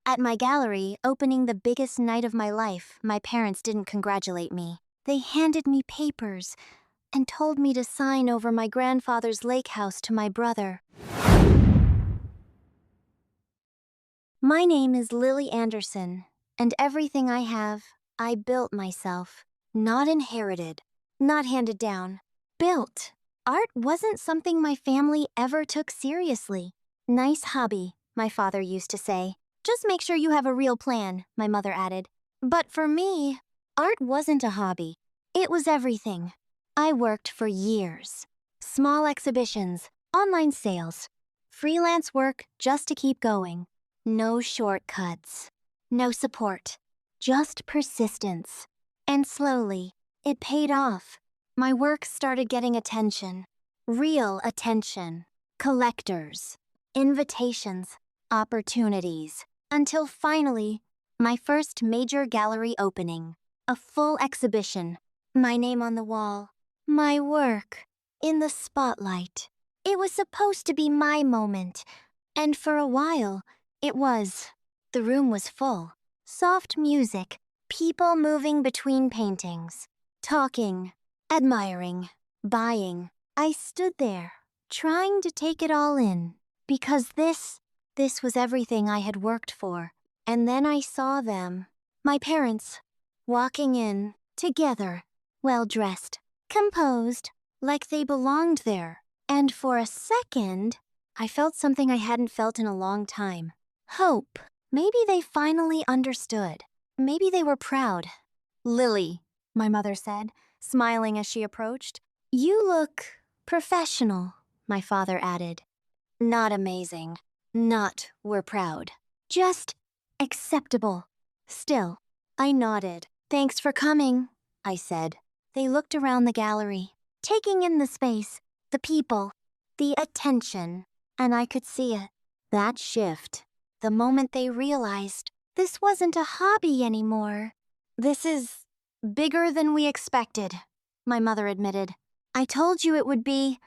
At my gallery, opening the biggest night of my life, my parents didn't congratulate me. They handed me papers and told me to sign over my grandfather's lake house to my brother. My name is Lily Anderson, and everything I have, I built myself. Not inherited, not handed down. Built. Art wasn't something my family ever took seriously. Nice hobby, my father used to say. Just make sure you have a real plan, my mother added. But for me, art wasn't a hobby. It was everything. I worked for years. Small exhibitions, online sales, freelance work just to keep going. No shortcuts. No support. Just persistence. And slowly, it paid off. My work started getting attention. Real attention. Collectors. Invitations. Opportunities. Until finally, my first major gallery opening. A full exhibition. My name on the wall. My work. In the spotlight. It was supposed to be my moment. And for a while, it was. The room was full. Soft music. People moving between paintings. Talking. Admiring. Buying. I stood there, trying to take it all in. Because this was everything I had worked for. And then I saw them, my parents, walking in, together, well-dressed, composed, like they belonged there. And for a second, I felt something I hadn't felt in a long time. Hope. Maybe they finally understood. Maybe they were proud. "Lily," my mother said, smiling as she approached. "You look professional," my father added. Not amazing. Not we're proud. Just acceptable. Still, I nodded. "Thanks for coming," I said. They looked around the gallery, taking in the space, the people, the attention, and I could see it. That shift. The moment they realized this wasn't a hobby anymore. "This is bigger than we expected," my mother admitted. "I told you it would be,"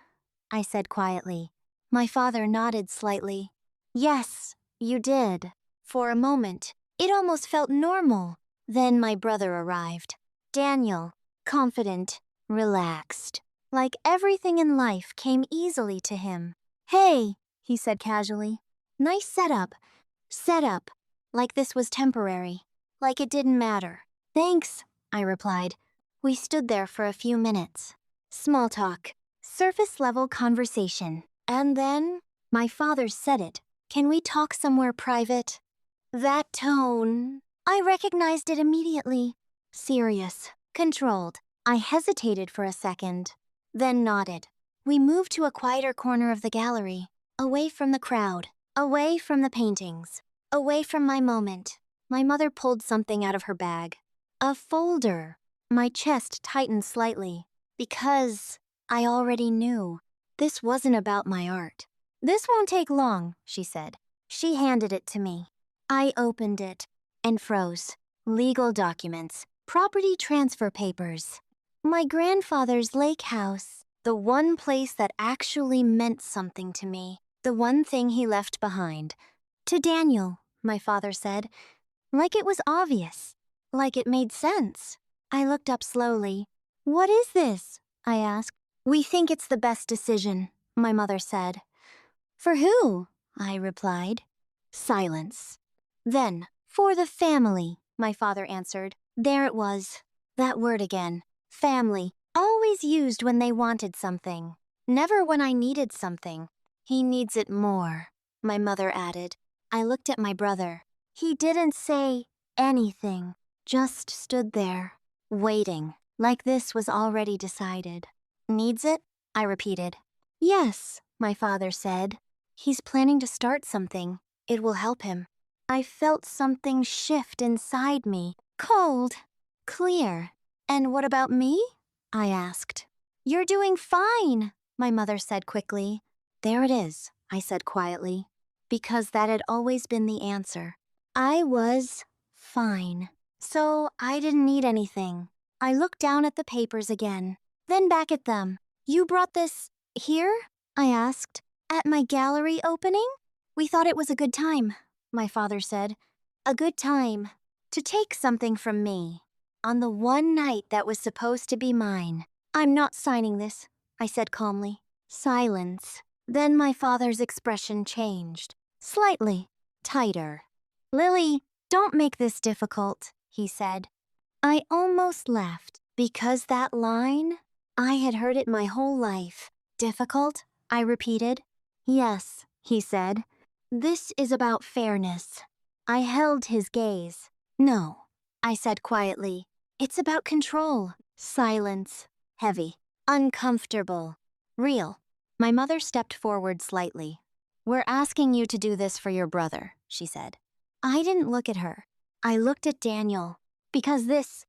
I said quietly. My father nodded slightly. "Yes, you did." For a moment, it almost felt normal. Then my brother arrived. Daniel, confident, relaxed. Like everything in life came easily to him. "Hey," he said casually. "Nice setup." Setup. Like this was temporary. Like it didn't matter. "Thanks," I replied. We stood there for a few minutes. Small talk. Surface-level conversation. And then, my father said it. "Can we talk somewhere private?" That tone, I recognized it immediately. Serious. Controlled. I hesitated for a second, then nodded. We moved to a quieter corner of the gallery, away from the crowd, away from the paintings, away from my moment. My mother pulled something out of her bag. A folder. My chest tightened slightly, because I already knew. This wasn't about my art. "This won't take long," she said. She handed it to me. I opened it and froze. Legal documents, property transfer papers. My grandfather's lake house. The one place that actually meant something to me. The one thing he left behind. "To Daniel," my father said. Like it was obvious. Like it made sense. I looked up slowly. "What is this?" I asked. "We think it's the best decision," my mother said. "For who?" I replied. Silence. Then, "For the family," my father answered. There it was. That word again. Family. Always used when they wanted something. Never when I needed something. "He needs it more," my mother added. I looked at my brother. He didn't say anything. Just stood there, waiting, like this was already decided. "Needs it?" I repeated. "Yes," my father said. "He's planning to start something. It will help him." I felt something shift inside me. Cold. Clear. "And what about me?" I asked. "You're doing fine," my mother said quickly. "There it is," I said quietly, because that had always been the answer. I was fine. So I didn't need anything. I looked down at the papers again, then back at them. "You brought this here?" I asked. "At my gallery opening?" "We thought it was a good time," my father said. A good time to take something from me on the one night that was supposed to be mine. I'm not signing this, I said calmly. Silence. Then my father's expression changed, slightly tighter. Lily, don't make this difficult, he said. I almost laughed because that line, I had heard it my whole life. Difficult? I repeated. Yes, he said. This is about fairness. I held his gaze. No, I said quietly. It's about control. Silence. Heavy. Uncomfortable. Real. My mother stepped forward slightly. We're asking you to do this for your brother, she said. I didn't look at her. I looked at Daniel. Because this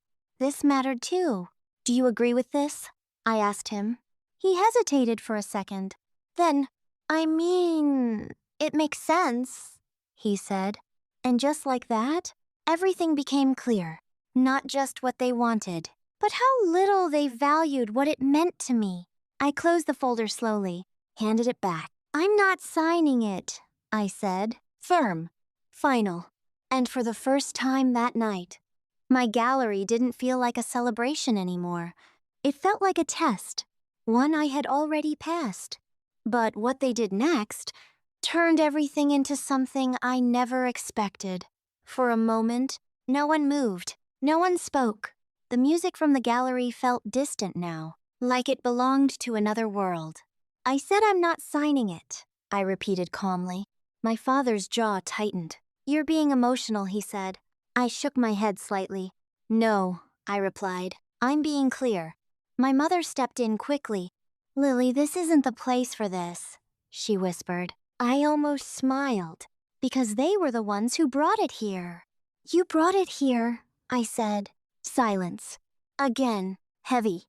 mattered too. Do you agree with this? I asked him. He hesitated for a second. Then, it makes sense, he said. And just like that, everything became clear. Not just what they wanted, but how little they valued what it meant to me. I closed the folder slowly, handed it back. I'm not signing it, I said. Firm. Final. And for the first time that night, my gallery didn't feel like a celebration anymore. It felt like a test, one I had already passed. But what they did next turned everything into something I never expected. For a moment, no one moved, no one spoke. The music from the gallery felt distant now, like it belonged to another world. I said I'm not signing it, I repeated calmly. My father's jaw tightened. You're being emotional, he said. I shook my head slightly. No, I replied. I'm being clear. My mother stepped in quickly. Lily, this isn't the place for this, she whispered. I almost smiled, because they were the ones who brought it here. You brought it here, I said. Silence. Again, heavy.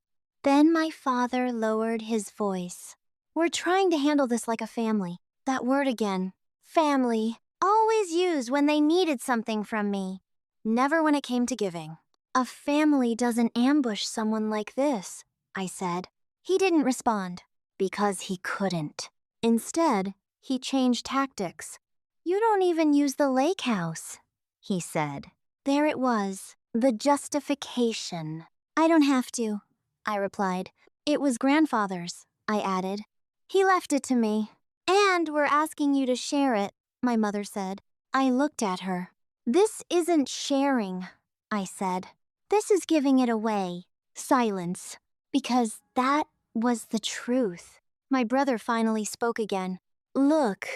Then my father lowered his voice. We're trying to handle this like a family. That word again. Family. Always used when they needed something from me. Never when it came to giving. A family doesn't ambush someone like this, I said. He didn't respond, because he couldn't. Instead, he changed tactics. You don't even use the lake house, he said. There it was, the justification. I don't have to, I replied. It was grandfather's, I added. He left it to me. And we're asking you to share it, my mother said. I looked at her. This isn't sharing, I said. This is giving it away. Silence. Because that was the truth. My brother finally spoke again. Look,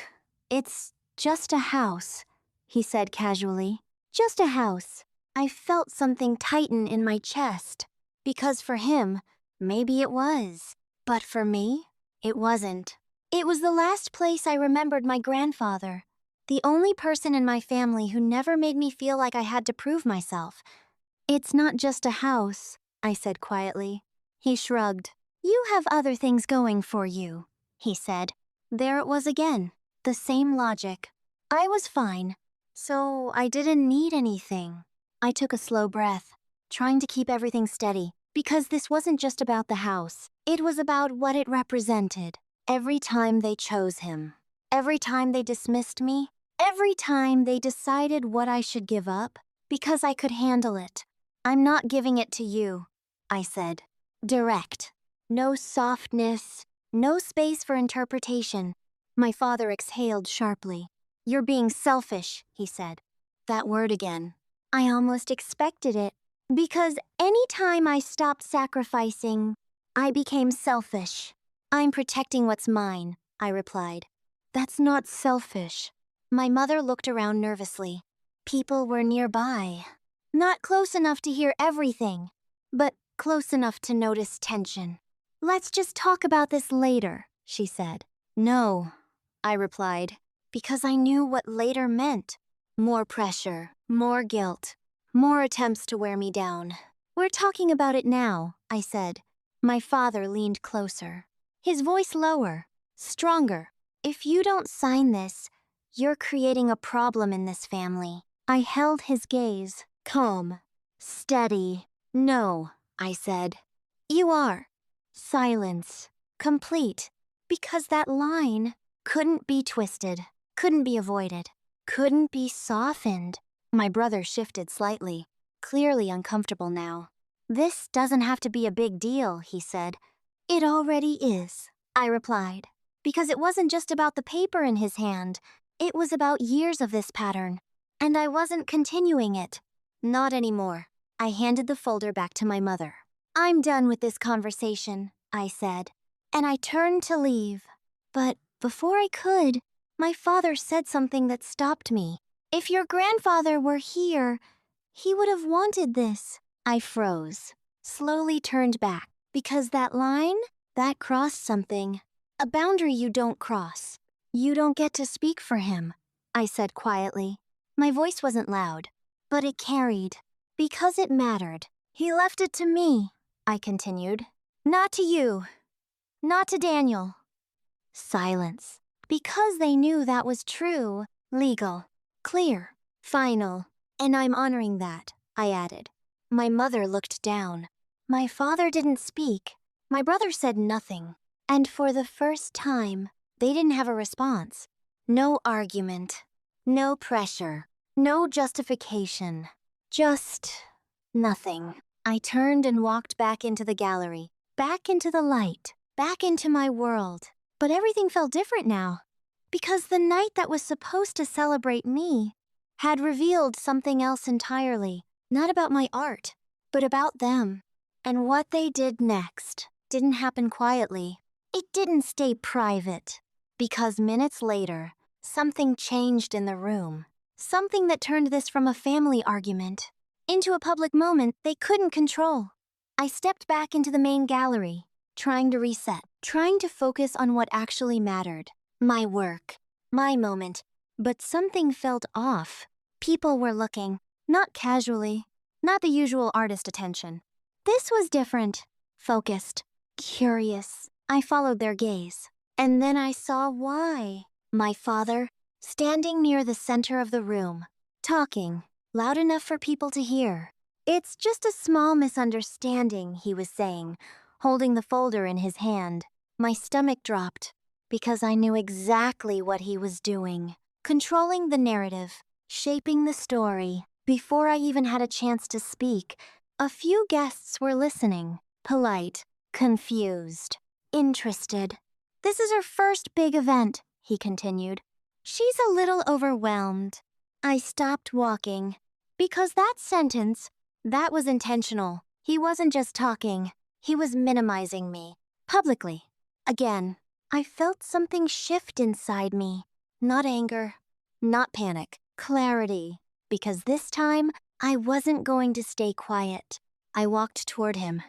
it's just a house, he said casually. Just a house. I felt something tighten in my chest. Because for him, maybe it was. But for me, it wasn't. It was the last place I remembered my grandfather. The only person in my family who never made me feel like I had to prove myself. It's not just a house, I said quietly. He shrugged. You have other things going for you, he said. There it was again, the same logic. I was fine, so I didn't need anything. I took a slow breath, trying to keep everything steady, because this wasn't just about the house. It was about what it represented. Every time they chose him, every time they dismissed me, every time they decided what I should give up, because I could handle it. I'm not giving it to you, I said. Direct. No softness, no space for interpretation. My father exhaled sharply. You're being selfish, he said. That word again. I almost expected it, because any time I stopped sacrificing, I became selfish. I'm protecting what's mine, I replied. That's not selfish. My mother looked around nervously. People were nearby. Not close enough to hear everything, but close enough to notice tension. Let's just talk about this later, she said. No, I replied, because I knew what later meant. More pressure, more guilt, more attempts to wear me down. We're talking about it now, I said. My father leaned closer, his voice lower, stronger. If you don't sign this, you're creating a problem in this family. I held his gaze, calm, steady. No, I said. You are. Silence. Complete. Because that line couldn't be twisted, couldn't be avoided, couldn't be softened. My brother shifted slightly, clearly uncomfortable now. "This doesn't have to be a big deal," he said. "It already is," I replied, because it wasn't just about the paper in his hand. It was about years of this pattern, and I wasn't continuing it. Not anymore. I handed the folder back to my mother. "I'm done with this conversation," I said, and I turned to leave. But before I could, my father said something that stopped me. "If your grandfather were here, he would have wanted this." I froze, slowly turned back, because that line, that crossed something. A boundary you don't cross. "You don't get to speak for him," I said quietly. My voice wasn't loud, but it carried, because it mattered. "He left it to me," I continued. "Not to you. Not to Daniel." Silence. Because they knew that was true, legal, clear, final. "And I'm honoring that," I added. My mother looked down. My father didn't speak. My brother said nothing. And for the first time, they didn't have a response. No argument. No pressure. No justification. Just nothing. I turned and walked back into the gallery, back into the light, back into my world. But everything felt different now, because the night that was supposed to celebrate me had revealed something else entirely, not about my art, but about them. And what they did next didn't happen quietly. It didn't stay private, because minutes later, something changed in the room. Something that turned this from a family argument into a public moment they couldn't control. I stepped back into the main gallery, trying to reset, trying to focus on what actually mattered. My work, my moment. But something felt off. People were looking, not casually, not the usual artist attention. This was different, focused, curious. I followed their gaze, and then I saw why. My father, standing near the center of the room, talking, loud enough for people to hear. "It's just a small misunderstanding," he was saying, holding the folder in his hand. My stomach dropped, because I knew exactly what he was doing. Controlling the narrative, shaping the story. Before I even had a chance to speak, a few guests were listening, polite, confused, interested. "This is her first big event," he continued. "She's a little overwhelmed." I stopped walking, because that sentence, that was intentional. He wasn't just talking, he was minimizing me, publicly. Again, I felt something shift inside me. Not anger, not panic, clarity. Because this time, I wasn't going to stay quiet. I walked toward him,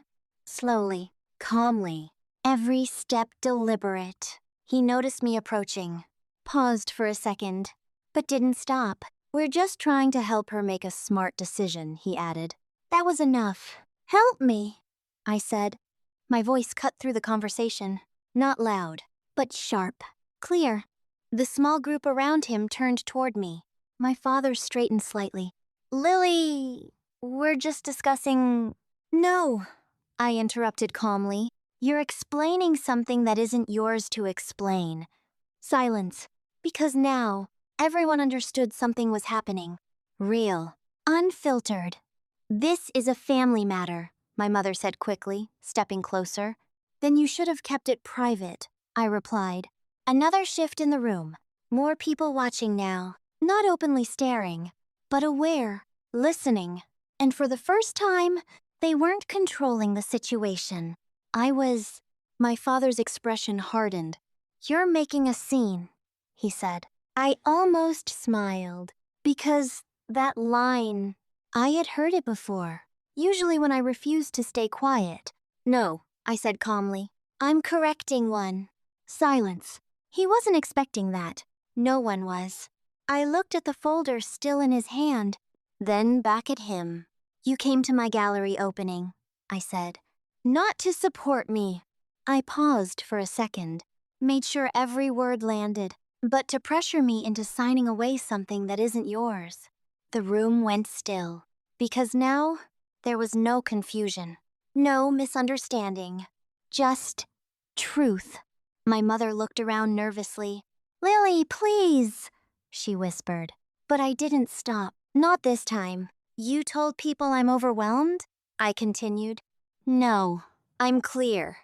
slowly, calmly, every step deliberate. He noticed me approaching, paused for a second, but didn't stop. "We're just trying to help her make a smart decision," he added. That was enough. "Help me," I said. My voice cut through the conversation. Not loud, but sharp, clear. The small group around him turned toward me. My father straightened slightly. "Lily, we're just discussing—" "No," I interrupted calmly. "You're explaining something that isn't yours to explain." Silence, because now everyone understood something was happening. Real, unfiltered. "This is a family matter," my mother said quickly, stepping closer. "Then you should have kept it private," I replied. Another shift in the room. More people watching now, not openly staring, but aware, listening. And for the first time, they weren't controlling the situation. My father's expression hardened. "You're making a scene," he said. I almost smiled, because that line, I had heard it before, usually when I refused to stay quiet. "No," I said calmly. "I'm correcting one." Silence. He wasn't expecting that. No one was. I looked at the folder still in his hand, then back at him. "You came to my gallery opening," I said. "Not to support me." I paused for a second, made sure every word landed, "but to pressure me into signing away something that isn't yours." The room went still, because now there was no confusion, no misunderstanding, just truth. My mother looked around nervously. "Lily, please," she whispered. But I didn't stop. Not this time. You told people I'm overwhelmed? I continued. No, I'm clear.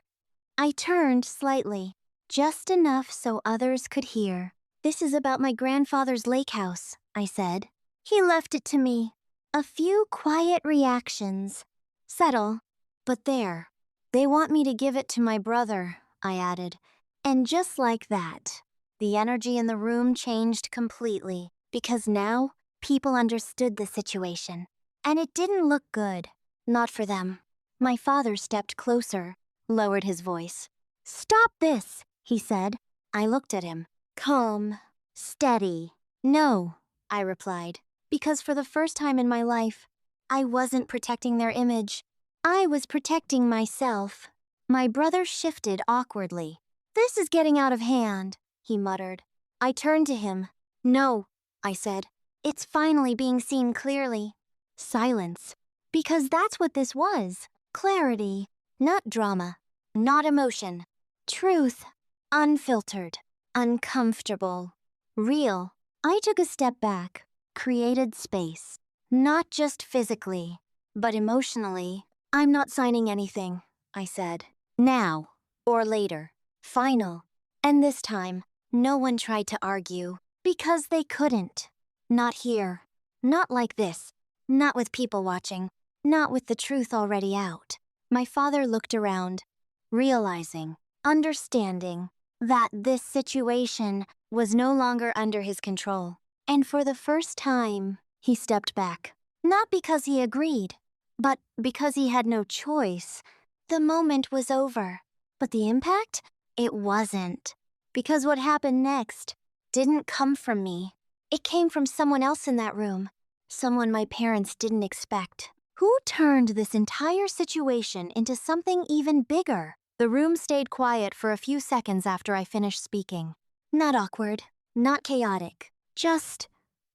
I turned slightly, just enough so others could hear. This is about my grandfather's lake house, I said. He left it to me. A few quiet reactions. Subtle, but there. They want me to give it to my brother, I added. And just like that, the energy in the room changed completely, because now people understood the situation. And it didn't look good. Not for them. My father stepped closer, lowered his voice. Stop this, he said. I looked at him. Calm, steady. No, I replied, because for the first time in my life, I wasn't protecting their image. I was protecting myself. My brother shifted awkwardly. This is getting out of hand, he muttered. I turned to him. No, I said. It's finally being seen clearly. Silence. Because that's what this was. Clarity, not drama, not emotion. Truth, unfiltered, uncomfortable, real. I took a step back, created space. Not just physically, but emotionally. I'm not signing anything, I said. Now, or later. Final. And this time, no one tried to argue, because they couldn't. Not here. Not like this. Not with people watching. Not with the truth already out. My father looked around, realizing, understanding, that this situation was no longer under his control. And for the first time, he stepped back. Not because he agreed, but because he had no choice. The moment was over. But the impact? It wasn't. Because what happened next didn't come from me. It came from someone else in that room. Someone my parents didn't expect. Who turned this entire situation into something even bigger? The room stayed quiet for a few seconds after I finished speaking. Not awkward, not chaotic, just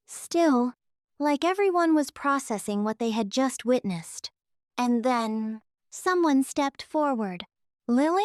still, like everyone was processing what they had just witnessed. And then, someone stepped forward. Lily?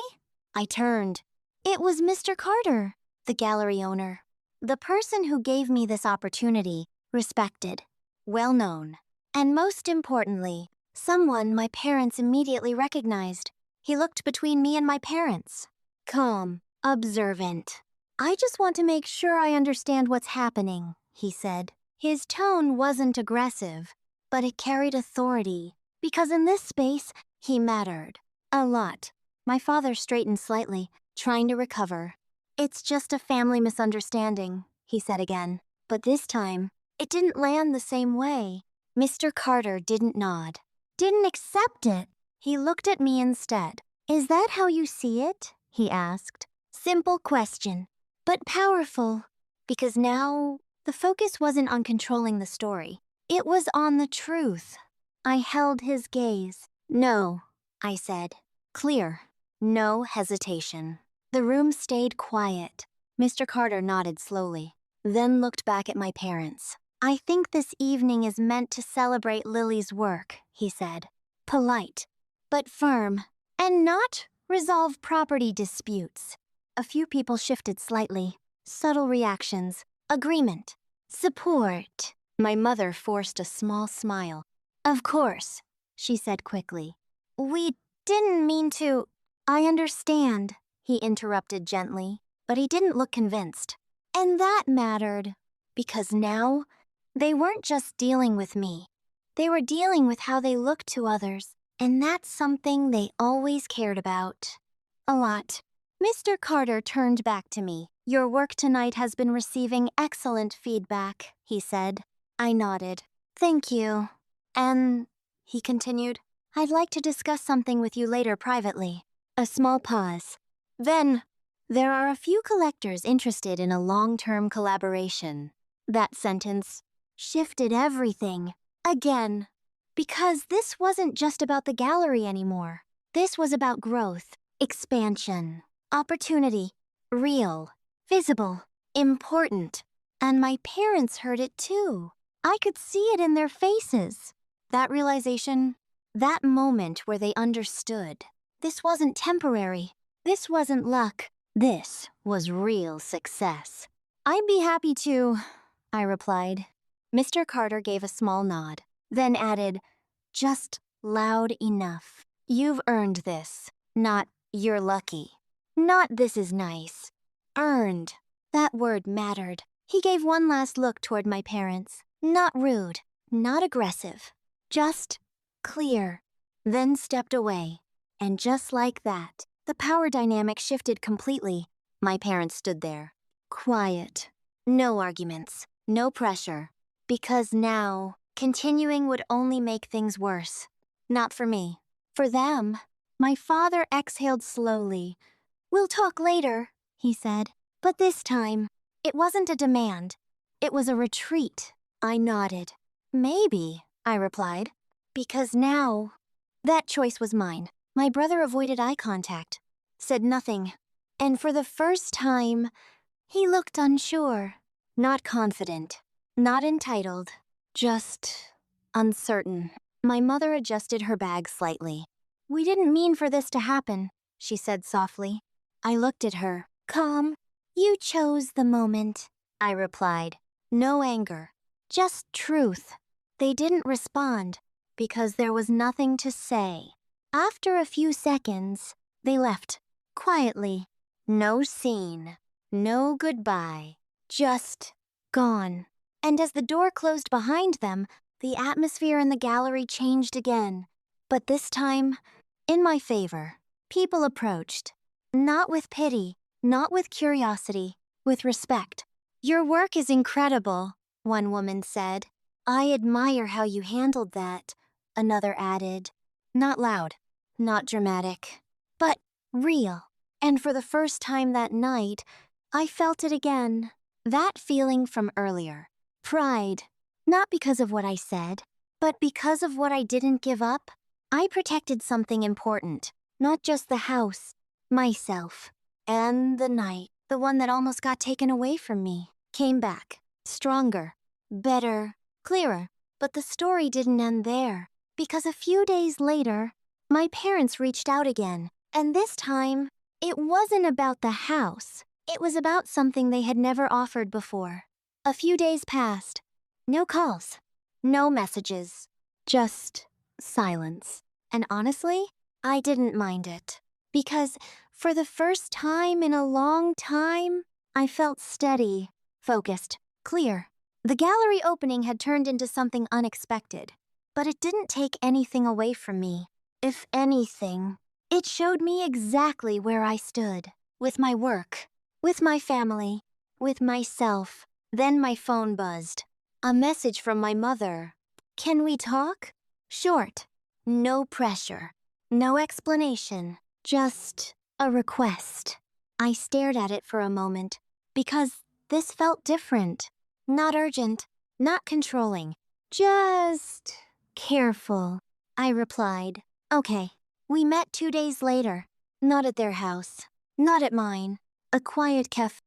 I turned. It was Mr. Carter, the gallery owner. The person who gave me this opportunity, respected, well known, and most importantly, someone my parents immediately recognized. He looked between me and my parents. Calm, observant. I just want to make sure I understand what's happening, he said. His tone wasn't aggressive, but it carried authority, because in this space, he mattered. A lot. My father straightened slightly, trying to recover. It's just a family misunderstanding, he said again. But this time, it didn't land the same way. Mr. Carter didn't nod. Didn't accept it. He looked at me instead. Is that how you see it? He asked. Simple question, but powerful. Because now, the focus wasn't on controlling the story. It was on the truth. I held his gaze. No, I said. Clear. No hesitation. The room stayed quiet. Mr. Carter nodded slowly, then looked back at my parents. I think this evening is meant to celebrate Lily's work, he said. Polite, but firm, and not resolve property disputes. A few people shifted slightly. Subtle reactions. Agreement. Support. My mother forced a small smile. Of course, she said quickly. We didn't mean to. I understand, he interrupted gently, but he didn't look convinced. And that mattered, because now, they weren't just dealing with me. They were dealing with how they looked to others, and that's something they always cared about. A lot. Mr. Carter turned back to me. Your work tonight has been receiving excellent feedback, he said. I nodded. Thank you. And, he continued, I'd like to discuss something with you later privately. A small pause. Then, there are a few collectors interested in a long-term collaboration. That sentence shifted everything. Again. Because this wasn't just about the gallery anymore. This was about growth, expansion, opportunity, real, visible, important. And my parents heard it too. I could see it in their faces. That realization, that moment where they understood. This wasn't temporary. This wasn't luck. This was real success. I'd be happy to, I replied. Mr. Carter gave a small nod, then added, "Just loud enough. You've earned this. Not, you're lucky. Not, this is nice. Earned." That word mattered. He gave one last look toward my parents. Not rude, not aggressive, just clear. Then stepped away. And just like that, the power dynamic shifted completely. My parents stood there, quiet. No arguments, no pressure. Because now, continuing would only make things worse. Not for me. For them. My father exhaled slowly. "We'll talk later," he said. But this time, it wasn't a demand. It was a retreat. I nodded. "Maybe," I replied. Because now, that choice was mine. My brother avoided eye contact, said nothing. And for the first time, he looked unsure. Not confident, not entitled, just uncertain. My mother adjusted her bag slightly. "We didn't mean for this to happen," she said softly. I looked at her, calm. "You chose the moment," I replied. No anger, just truth. They didn't respond because there was nothing to say. After a few seconds, they left, quietly. No scene, no goodbye, just gone. And as the door closed behind them, the atmosphere in the gallery changed again. But this time, in my favor. People approached. Not with pity, not with curiosity, with respect. "Your work is incredible," one woman said. "I admire how you handled that," another added. Not loud, not dramatic, but real. And for the first time that night, I felt it again. That feeling from earlier. Pride. Not because of what I said, but because of what I didn't give up. I protected something important. Not just the house, myself. And the night, the one that almost got taken away from me, came back. Stronger, better, clearer. But the story didn't end there. Because a few days later, my parents reached out again. And this time, it wasn't about the house. It was about something they had never offered before. A few days passed. No calls. No messages. Just silence. And honestly, I didn't mind it. Because for the first time in a long time, I felt steady, focused, clear. The gallery opening had turned into something unexpected. But it didn't take anything away from me. If anything, it showed me exactly where I stood. With my work, with my family, with myself. Then my phone buzzed. A message from my mother. "Can we talk?" Short. No pressure. No explanation. Just a request. I stared at it for a moment. Because this felt different. Not urgent. Not controlling. Just careful. I replied. Okay. We met 2 days later. Not at their house. Not at mine. A quiet cafe.